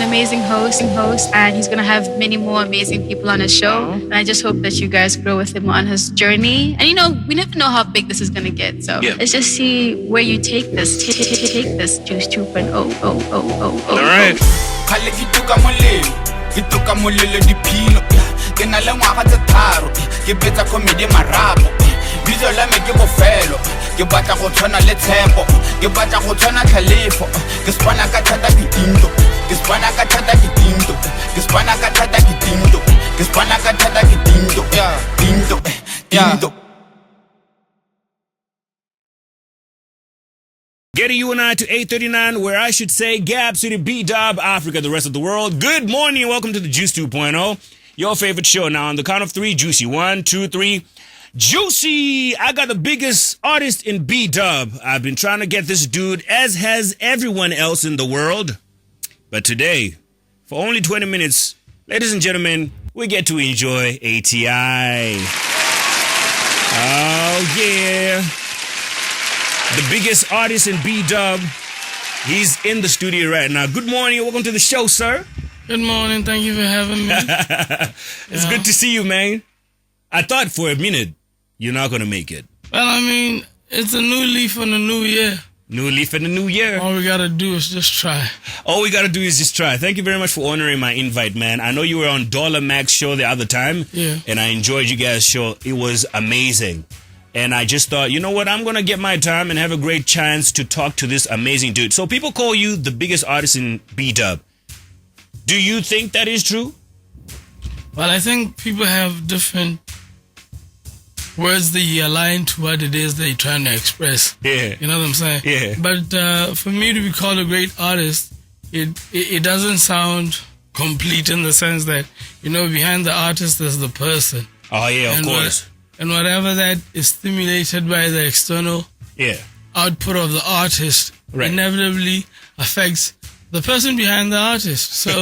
amazing host, and he's going to have many more amazing people on his show. And I just hope that you guys grow with him on his journey. And we never know how big this is going to get. So let's just see where you take this. Take this Juice 2.0. All right. Bizo la me ke bofelo ke batla go tshwana le tshepo ke batla go tshwana tlhalefo ke spana ka thata ke tinto ke spana ka thata ke tinto ke spana ka thata ke tinto ke spana ka thata ke tinto tinto. Getting you and I to 8:39, where I should say Gab City, B-Dub, Africa, the rest of the world. Good morning and welcome to the Juice 2.0, your favorite show. Now on the count of three, Juicy. 1, 2, 3. Juicy! I got the biggest artist in B-Dub. I've been trying to get this dude, as has everyone else in the world. But today, for only 20 minutes, ladies and gentlemen, we get to enjoy ATI. Oh, yeah. The biggest artist in B-Dub. He's in the studio right now. Good morning. Welcome to the show, sir. Good morning. Thank you for having me. It's good to see you, man. I thought for a minute you're not going to make it. Well, I mean, it's a new leaf on the new year. New leaf in the new year. All we got to do is just try. All we got to do is just try. Thank you very much for honoring my invite, man. I know you were on Dollar Mac's show the other time. Yeah. And I enjoyed you guys' show. It was amazing. And I just thought, you know what? I'm going to get my time and have a great chance to talk to this amazing dude. So people call you the biggest artist in B-Dub. Do you think that is true? Well, I think people have different words that align to what it is they're trying to express. Yeah. You know what I'm saying? Yeah. But for me to be called a great artist, it doesn't sound complete in the sense that, behind the artist there's the person. Oh, yeah, of course. And whatever that is stimulated by the external output of the artist inevitably affects the person behind the artist. So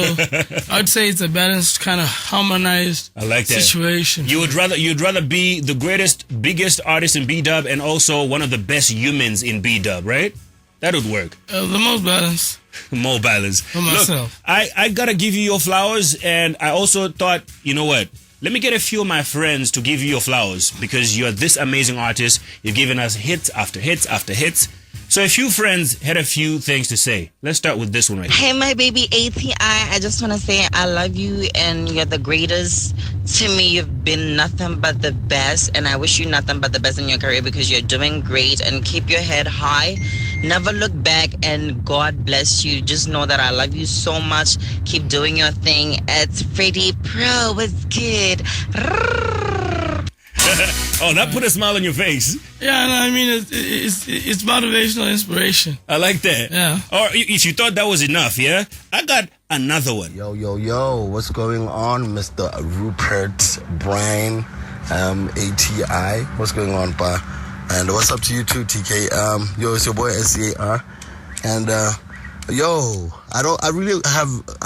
I'd say it's a balanced, kind of harmonized situation. You'd rather be the biggest artist in B-Dub and also one of the best humans in B-Dub, right? That would work. The most balanced. More balance. For myself. Look, I gotta give you your flowers, and I also thought, you know what? Let me get a few of my friends to give you your flowers because you're this amazing artist. You've given us hits after hits after hits. So a few friends had a few things to say. Let's start with this one right here. Hey, my baby ATI. I just want to say I love you and you're the greatest. To me, you've been nothing but the best. And I wish you nothing but the best in your career because you're doing great. And keep your head high. Never look back and God bless you. Just know that I love you so much. Keep doing your thing. It's Freddie Pro. What's good? Oh, that put a smile on your face. Yeah, no, I mean, it's motivational inspiration. I like that. Yeah. Or if you thought that was enough, yeah? I got another one. Yo, what's going on, Mr. Rupert, Brian, ATI? What's going on, pa? And what's up to you too, TKay? It's your boy, SCAR. And, I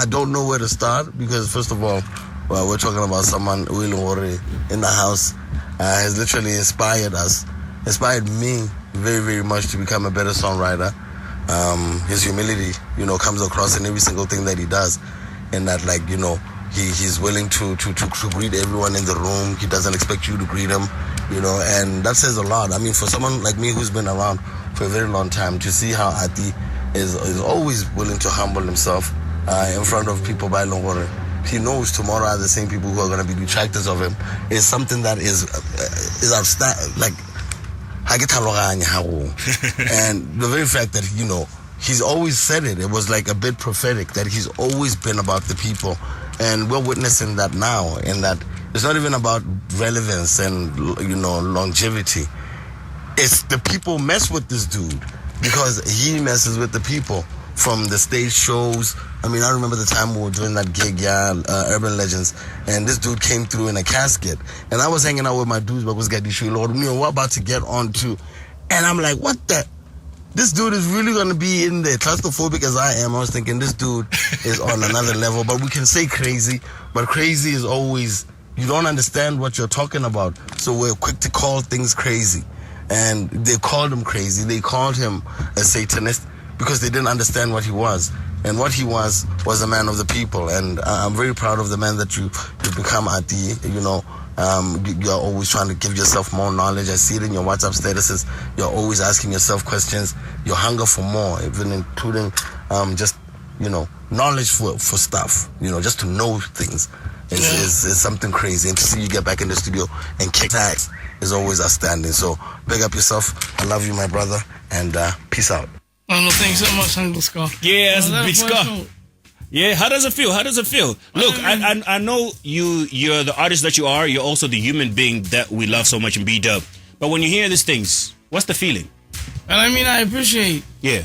don't know where to start because, first of all, we're talking about someone, Will in the house. Has literally inspired me very, very much to become a better songwriter. His humility, comes across in every single thing that he does. And that, he's willing to greet everyone in the room. He doesn't expect you to greet him, and that says a lot. I mean, for someone like me who's been around for a very long time, to see how Ati is always willing to humble himself in front of people by Longore. He knows tomorrow are the same people who are going to be detractors of him. Is something that is outstanding. Like, and the very fact that, he's always said it. It was like a bit prophetic that he's always been about the people. And we're witnessing that now, in that it's not even about relevance and, longevity. It's the people mess with this dude because he messes with the people. From the stage shows, I mean, I remember the time we were doing that gig, Urban Legends, and this dude came through in a casket, and I was hanging out with my dudes, but was getting shoe Lord, we're about to get on too, and I'm like, what the? This dude is really gonna be in there, claustrophobic as I am. I was thinking this dude is on another level, but we can say crazy, but crazy is always, you don't understand what you're talking about, so we're quick to call things crazy, and they called him crazy. They called him a Satanist, because they didn't understand what he was. And what he was a man of the people. And I'm very proud of the man that you become, ATI. You know, you're always trying to give yourself more knowledge. I see it in your WhatsApp statuses. You're always asking yourself questions. Your hunger for more, even including just, you know, knowledge for stuff. You know, just to know things is something crazy. And to see you get back in the studio and kick ass is always outstanding. So big up yourself. I love you, my brother. And peace out. Oh, no, thanks so much, Uncle Scott. Yeah, that's a big Scott. Yeah, how does it feel? Look, I know you're the artist that you are. You're also the human being that we love so much in B-Dub. But when you hear these things, what's the feeling? Well, I mean, I appreciate. Yeah.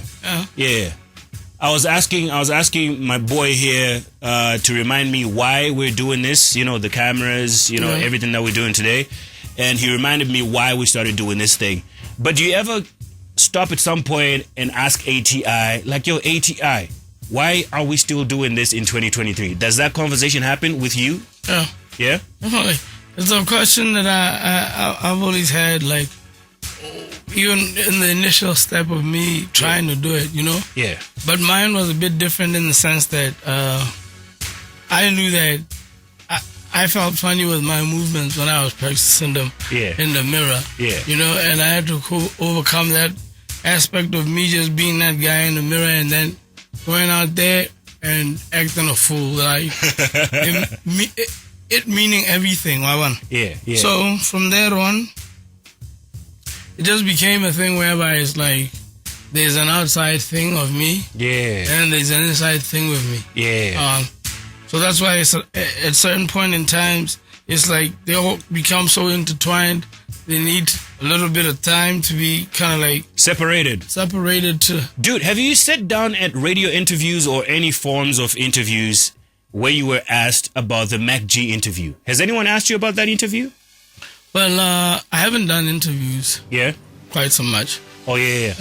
I was asking my boy here to remind me why we're doing this. You know, the cameras. You know, everything that we're doing today. And he reminded me why we started doing this thing. But do you ever stop at some point and ask ATI, like, yo, ATI, why are we still doing this in 2023? Does that conversation happen with you? Yeah? Definitely. It's a question that I've always had, like, even in the initial step of me trying to do it, you know? Yeah. But mine was a bit different in the sense that I knew that I felt funny with my movements when I was practicing them in the mirror. Yeah. You know, and I had to overcome that aspect of me just being that guy in the mirror and then going out there and acting a fool. Like, it meaning everything. Yeah. So from there on, it just became a thing whereby it's like there's an outside thing of me. Yeah. And there's an inside thing with me. Yeah. So that's why it's at certain point in times, it's like they all become so intertwined. They need a little bit of time to be kind of like separated too. Dude, have you sat down at radio interviews or any forms of interviews where you were asked about the MacG interview? Has anyone asked you about that interview? Well, I haven't done interviews. Yeah? Quite so much. Oh, yeah.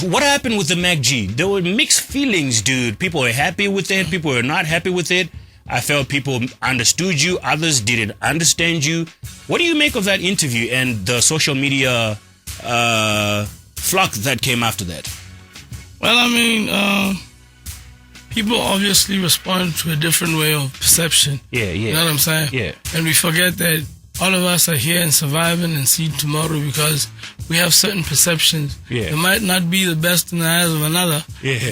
What happened with the MacG? There were mixed feelings, dude. People were happy with it. People were not happy with it. I felt people understood you. Others didn't understand you. What do you make of that interview and the social media flock that came after that? Well, I mean, people obviously respond to a different way of perception. Yeah. You know what I'm saying? Yeah. And we forget that all of us are here and surviving and see tomorrow because we have certain perceptions. Yeah. It might not be the best in the eyes of another,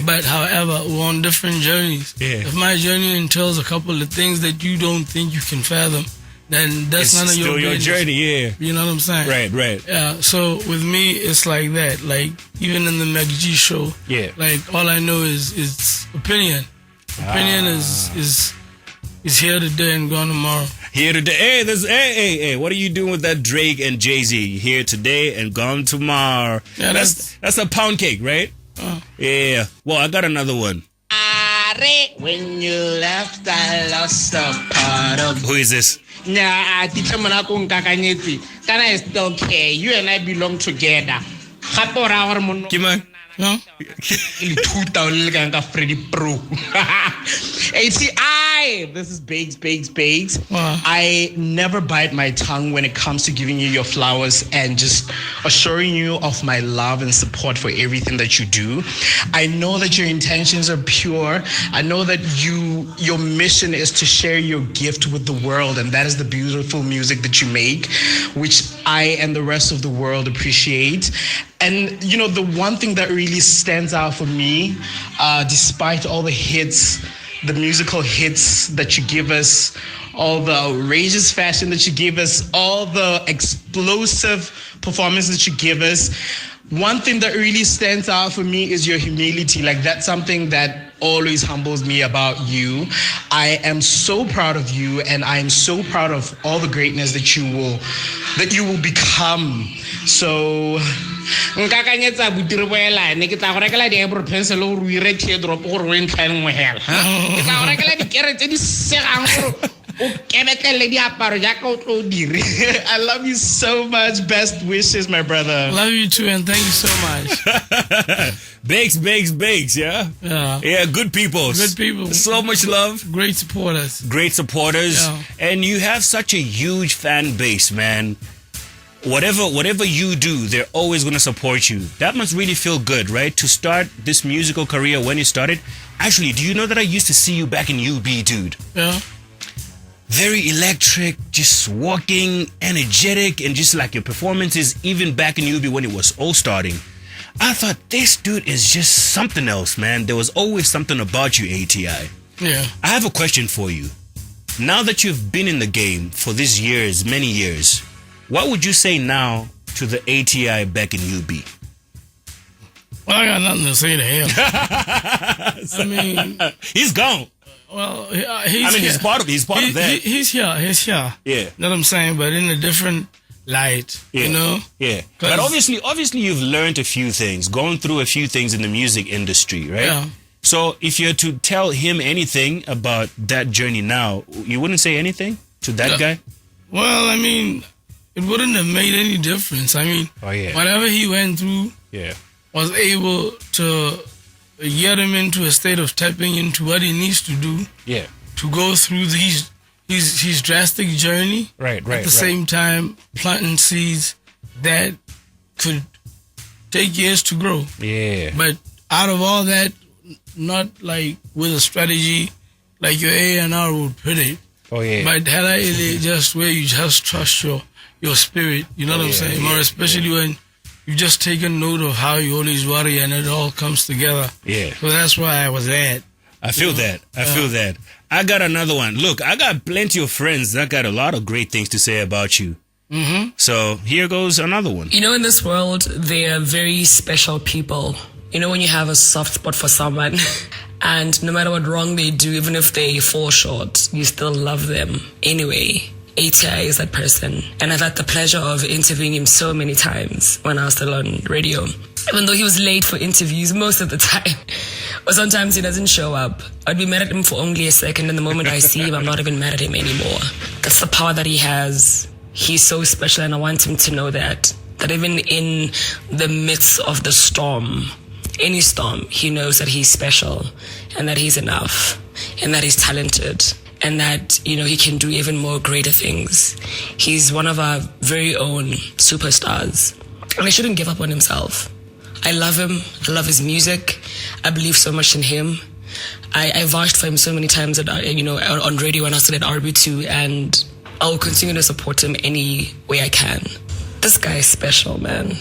but however, we're on different journeys. Yeah. If my journey entails a couple of things that you don't think you can fathom, then that's none of your business. It's still your journey, yeah. You know what I'm saying? Right. Yeah, so with me, it's like that. Like, even in the MacG show, like, all I know is opinion. Opinion is here today and gone tomorrow. Here today. Hey, what are you doing with that Drake and Jay-Z? Here today and gone tomorrow. Yeah, that's a pound cake, right? Yeah. Well, I got another one. When you left, I lost a part of. Who is this? Nah, Kana is still okay. You and I belong together. Kiman? No? ATI, this is Bakes. Wow. I never bite my tongue when it comes to giving you your flowers and just assuring you of my love and support for everything that you do. I know that your intentions are pure. I know that your mission is to share your gift with the world, and that is the beautiful music that you make, which I and the rest of the world appreciate. And, you know, the one thing that really stands out for me, despite all the hits, the musical hits that you give us, all the outrageous fashion that you give us, all the explosive performances that you give us, one thing that really stands out for me is your humility. Like, that's something that always humbles me about you. I am so proud of you, and I am so proud of all the greatness that you will become. So nka kanyetsa butire boela ne ke tla go rekela di-eyebrow pencil o re ire teardrop gore o entlhaneng mo hela ke tla go rekela dikere tse di segang gore o kebetlele diaparo jaaka o tlo o dire. I love you so much. Best wishes, my brother. Love you too, and thank you so much. Bakes, yeah? Yeah, good people. So much love. Great supporters. Yeah. And you have such a huge fan base, man. whatever you do, they're always going to support you. That must really feel good, right? To start this musical career when you started. Actually, do you know that I used to see you back in UB, dude? Yeah. Very electric, just walking, energetic, and just like your performances, even back in UB when it was all starting. I thought, this dude is just something else, man. There was always something about you, ATI. Yeah. I have a question for you. Now that you've been in the game for these years, many years, what would you say now to the ATI back in UB? Well, I got nothing to say to him. I mean, he's gone. Well, he's part of that. He's here. Yeah. You know what I'm saying? But in a different light, you know? Yeah. But obviously you've learned a few things, gone through a few things in the music industry, right? Yeah. So if you're to tell him anything about that journey now, you wouldn't say anything to that guy? Well, I mean, it wouldn't have made any difference. I mean, whatever he went through was able to get him into a state of tapping into what he needs to do to go through his drastic journey. Right. At the same time, planting seeds that could take years to grow. Yeah. But out of all that, not like with a strategy like your A&R would put it. Oh, yeah. But just where you just trust your spirit. You know what I'm saying? More especially when you've just taken note of how you always worry and it all comes together. Yeah. So that's where I was at. I feel that. I got another one. Look, I got plenty of friends that got a lot of great things to say about you. Mm-hmm. So here goes another one. You know, in this world, there are very special people. You know, when you have a soft spot for someone and no matter what wrong they do, even if they fall short, you still love them. Anyway, ATI is that person. And I've had the pleasure of interviewing him so many times when I was still on radio. Even though he was late for interviews most of the time. Or sometimes he doesn't show up. I'd be mad at him for only a second, and the moment I see him, I'm not even mad at him anymore. That's the power that he has. He's so special, and I want him to know that even in the midst of the storm, any storm, he knows that he's special and that he's enough and that he's talented and that, you know, he can do even more greater things. He's one of our very own superstars, and he shouldn't give up on himself. I love him. I love his music. I believe so much in him. I vouched for him so many times at, on radio when I was at RB2, and I'll continue to support him any way I can. This guy is special, man.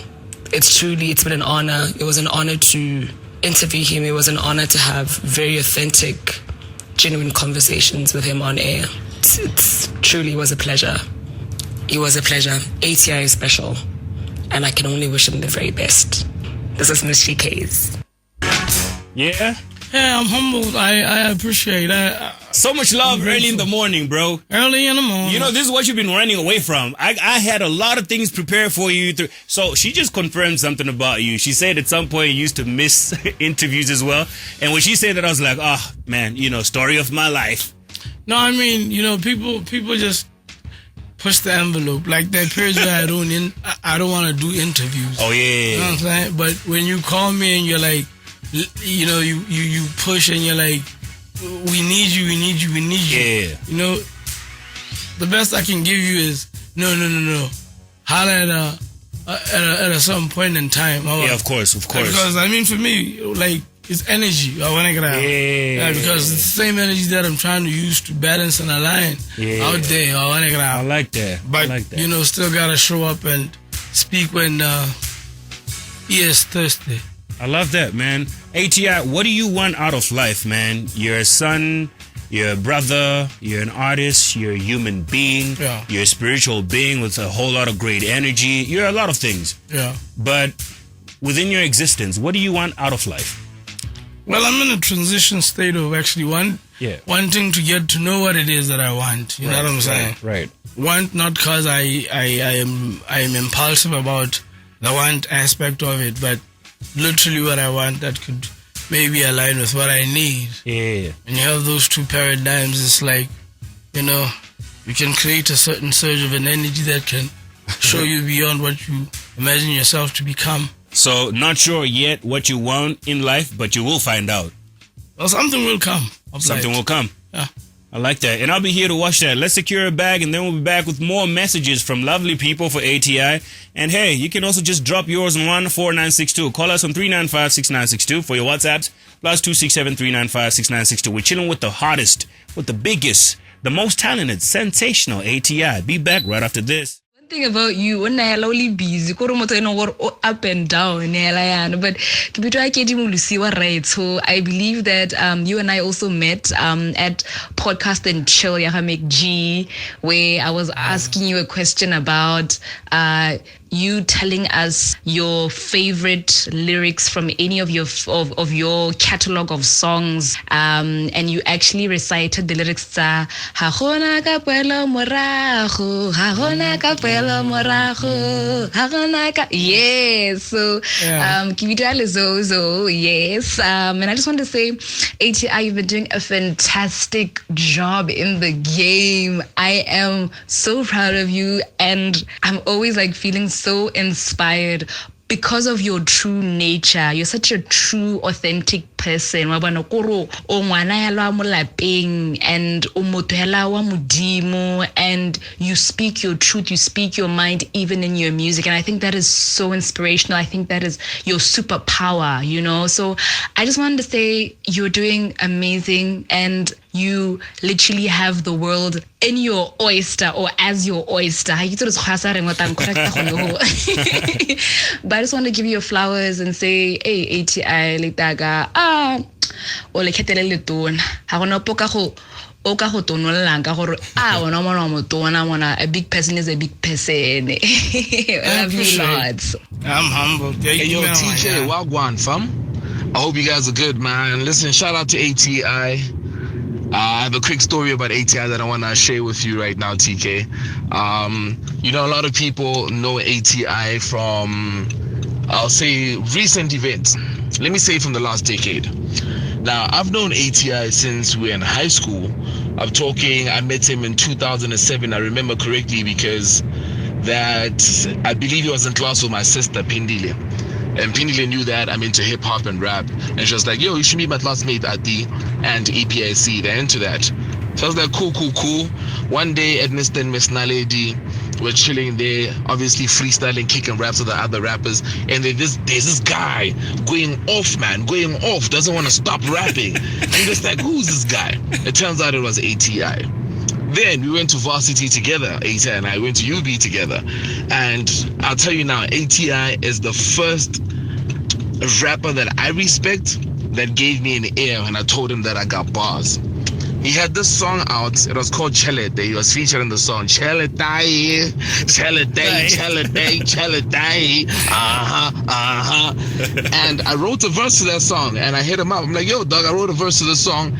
It's been an honor. It was an honor to interview him. It was an honor to have very authentic, genuine conversations with him on air. It truly was a pleasure. It was a pleasure. ATI is special, and I can only wish him the very best. This is Miss TKay. Yeah? Yeah, I'm humbled. I appreciate that. So much love early in the morning, bro. Early in the morning. You know, this is what you've been running away from. I had a lot of things prepared for you. So she just confirmed something about you. She said at some point you used to miss interviews as well. And when she said that, I was like, oh, man, you know, story of my life. No, I mean, you know, people just push the envelope. Like that period where I don't want to do interviews. Oh, yeah. You know what I'm saying? But when you call me and you're like, you know, you push and you're like, we need you. Yeah. You know, the best I can give you is no. Holla at a certain point in time. Yeah, of course. Because I mean, for me, like, it's energy. I want to get out. Yeah, because it's the same energy that I'm trying to use to balance and align out there. I want to get out. I like that. But you know, still gotta show up and speak when he is thirsty. I love that, man. ATI, what do you want out of life, man? You're a son, you're a brother, you're an artist, you're a human being, you're a spiritual being with a whole lot of great energy. You're a lot of things. Yeah. But within your existence, what do you want out of life? Well, I'm in a transition state of actually wanting to get to know what it is that I want. You know what I'm saying? Right. Want, not because I am impulsive about the want aspect of it, but literally what I want that could maybe align with what I need. Yeah. And you have those two paradigms, it's like, you know, you can create a certain surge of an energy that can show you beyond what you imagine yourself to become. So, not sure yet what you want in life, but you will find out. Well, something will come. Something will come. Yeah. I like that. And I'll be here to watch that. Let's secure a bag, and then we'll be back with more messages from lovely people for ATI. And hey, you can also just drop yours on 14962. Call us on 395-6962 for your WhatsApps, plus 267-395-6962. We're chilling with the hottest, with the biggest, the most talented, sensational ATI. Be back right after this. Thing about you, when I only busy, up and down, but so I believe that you and I also met at Podcast and Chill, MacG, where I was asking you a question about you telling us your favorite lyrics from any of your catalog of songs, and you actually recited the lyrics. Yes, so yes, and I just want to say, ATI, you've been doing a fantastic job in the game. I am so proud of you, and I'm always like feeling so inspired because of your true nature. You're such a true, authentic person. And you speak your truth, you speak your mind even in your music. And I think that is so inspirational. I think that is your superpower, you know? So I just wanted to say you're doing amazing, and you literally have the world in your oyster, or as your oyster. But I just want to give you your flowers and say, hey, ATI, litaga, o le khetele le tona. Ha gona poka go o ka go tonolang ka gore wona mona mo tona mona, a big person is a big person. I love you lots. I'm humble. Hey, yo, TKay, wagwan, fam. I hope you guys are good, man. Listen, shout out to ATI. I have a quick story about ATI that I want to share with you right now, TKay. You know, a lot of people know ATI from, I'll say, recent events. Let me say from the last decade. Now, I've known ATI since we were in high school. I met him in 2007, I remember correctly, because I believe he was in class with my sister, Pindile. And Pindile knew that I'm into hip-hop and rap. And she was like, yo, you should meet my classmate Ati and APIC. They're into that. So I was like, cool. One day at Mr. and Miss Naledi, we're chilling there, obviously freestyling, kicking raps with the other rappers. And there's this guy going off, doesn't want to stop rapping. And just like, who's this guy? It turns out it was ATI. Then we went to varsity together, ATI and I went to UB together. And I'll tell you now, ATI is the first rapper that I respect that gave me an ear when I told him that I got bars. He had this song out, it was called Chelete. He was featured in the song Chelete. And I wrote a verse to that song, and I hit him up. I'm like, yo, dog, I wrote a verse to the song.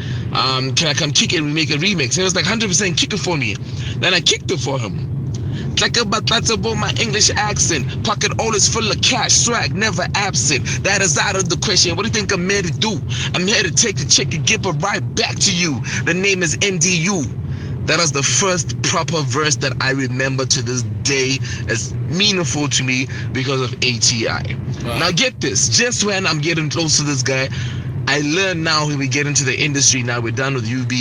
Can I come kick it and we make a remix? And he was like, 100% kick it for me. Then I kicked it for him. Like that's about my English accent. Pocket always full of cash, swag never absent. That is out of the question. What do you think I'm here to do? I'm here to take the check and give it right back to you. The name is NDU. That was the first proper verse that I remember to this day as meaningful to me because of ATI. Wow. Now get this, just when I'm getting close to this guy, I learned now when we get into the industry, now we're done with UB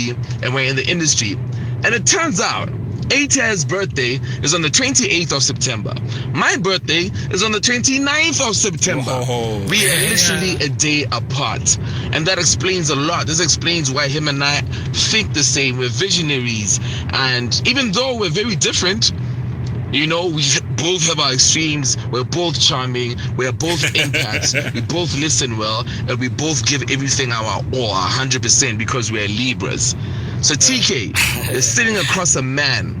and we're in the industry. And it turns out ATI's birthday is on the 28th of September. My birthday is on the 29th of September. Whoa. We are literally a day apart. And that explains a lot. This explains why him and I think the same. We're visionaries. And even though we're very different, you know, we both have our extremes. We're both charming. We're both impacts. We both listen well. And we both give everything our all, 100%, because we're Libras. So TKay is sitting across a man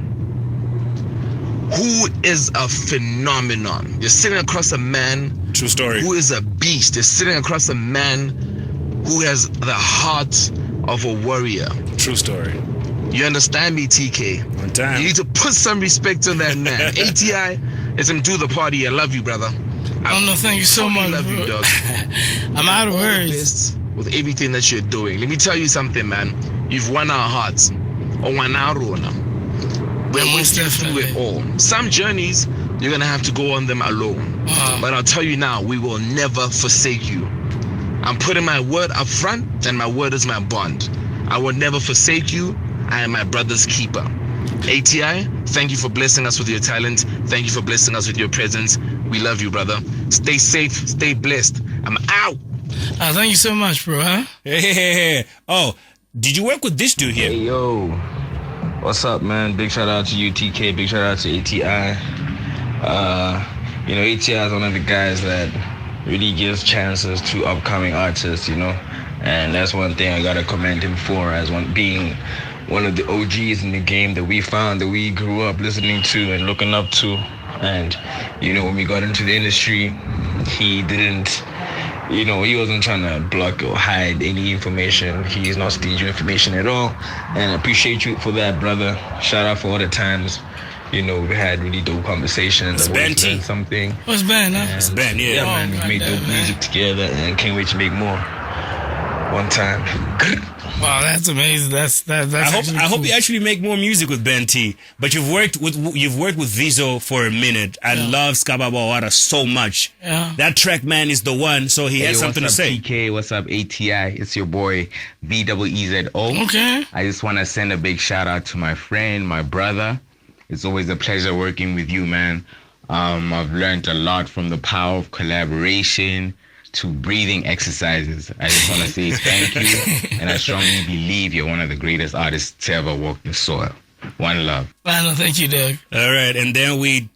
who is a phenomenon. You're sitting across a man, true story, who is a beast. You're sitting across a man who has the heart of a warrior. True story. You understand me, TKay? One time. You need to put some respect on that man. ATI is him do the party. I love you, brother. No, thank you so much. I love you, dog. I'm out of words with everything that you're doing. Let me tell you something, man. You've won our hearts. Or won our own. We're most through it all. Some journeys, you're going to have to go on them alone. But I'll tell you now, we will never forsake you. I'm putting my word up front, and my word is my bond. I will never forsake you. I am my brother's keeper. ATI, thank you for blessing us with your talent. Thank you for blessing us with your presence. We love you, brother. Stay safe, stay blessed. I'm out. Thank you so much, bro. Huh? Hey. Oh, did you work with this dude here? Hey, yo. What's up, man? Big shout out to you, TKay. Big shout out to ATI. ATI is one of the guys that really gives chances to upcoming artists, and that's one thing I gotta commend him for, as being one of the OGs in the game that we found, that we grew up listening to and looking up to. And when we got into the industry, he didn't, he wasn't trying to block or hide any information. He's not stealing information at all, and I appreciate you for that, brother. Shout out for all the times we had really dope conversations. It's Ben T. Something. What's Ben, huh? It's Ben, yeah. Yeah, man, we made dope music together, and can't wait to make more. One time. Wow, that's amazing. That's I hope you actually make more music with Ben T. But you've worked with Vizo for a minute. I love Skababawara so much. Yeah. That track, man, is the one. So he has something to say. TKay, what's up, ATI? It's your boy VEEZO. Okay. I just want to send a big shout out to my friend, my brother. It's always a pleasure working with you, man. I've learned a lot from the power of collaboration to breathing exercises. I just want to say thank you, and I strongly believe you're one of the greatest artists to ever walk the soil. One love. Well, thank you, Doug. All right, and then we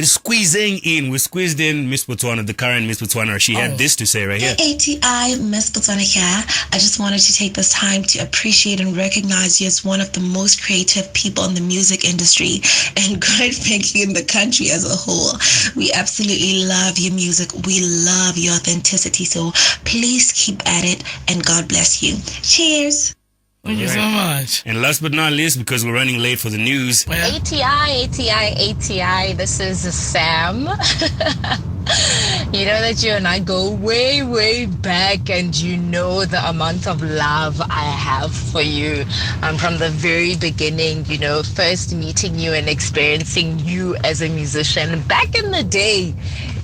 squeezed in Miss Botswana, the current Miss Botswana. She had this to say right here. Hey, ATI, Miss Botswana here. I just wanted to take this time to appreciate and recognize you as one of the most creative people in the music industry, and quite frankly in the country as a whole. We absolutely love your music. We love your authenticity. So please keep at it, and God bless you. Cheers. Thank you so much. And last but not least, because we're running late for the news. ATI, this is Sam. You know that you and I go way, way back, and you know the amount of love I have for you. From the very beginning, first meeting you and experiencing you as a musician back in the day.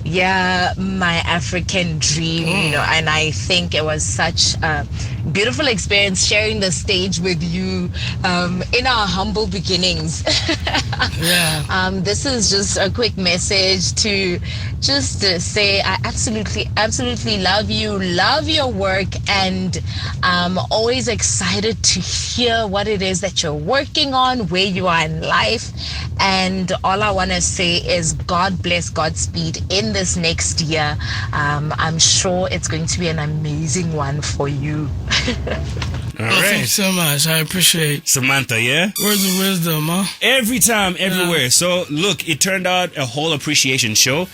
Yeah, my African dream, and I think it was such a beautiful experience sharing the stage with you in our humble beginnings. Yeah. This is just a quick message to just say I absolutely love you, love your work, and I'm always excited to hear what it is that you're working on, where you are in life. And all I want to say is God bless, Godspeed in this next year. I'm sure it's going to be an amazing one for you. All right. Thanks so much. I appreciate Samantha, yeah? Words of wisdom, huh? Every time, everywhere. So, look, it turned out a whole appreciation show.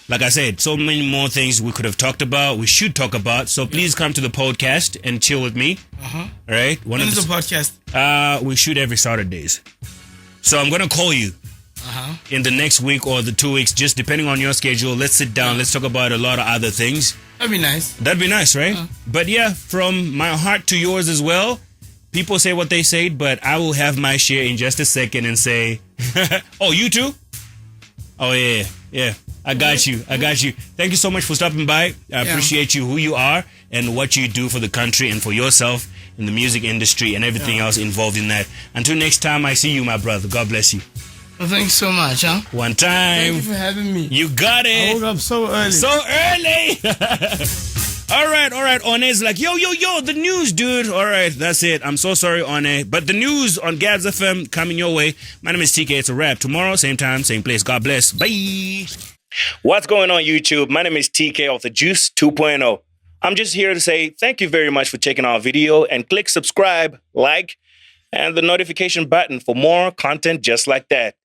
Like I said, so many more things we could have talked about, we should talk about. So please come to the podcast and chill with me. All right? When is the podcast? We shoot every Saturdays. So I'm going to call you in the next week or the 2 weeks, just depending on your schedule. Let's sit down. Let's talk about a lot of other things. That'd be nice. That'd be nice, right? But yeah, from my heart to yours as well. People say what they say, but I will have my share in just a second and say, oh, you too? Oh, yeah. I got you. Thank you so much for stopping by. I appreciate you, who you are, and what you do for the country and for yourself in the music industry and everything else involved in that. Until next time I see you, my brother. God bless you. Well, thanks so much, huh? One time. Thank you for having me. You got it. I woke up so early. All right. One's like, yo, the news, dude. All right, that's it. I'm so sorry, One. But the news on GabzFM coming your way. My name is TKay. It's a wrap. Tomorrow, same time, same place. God bless. Bye. What's going on, YouTube? My name is TKay of the Juice 2.0. I'm just here to say thank you very much for checking our video, and click subscribe, like, and the notification button for more content just like that.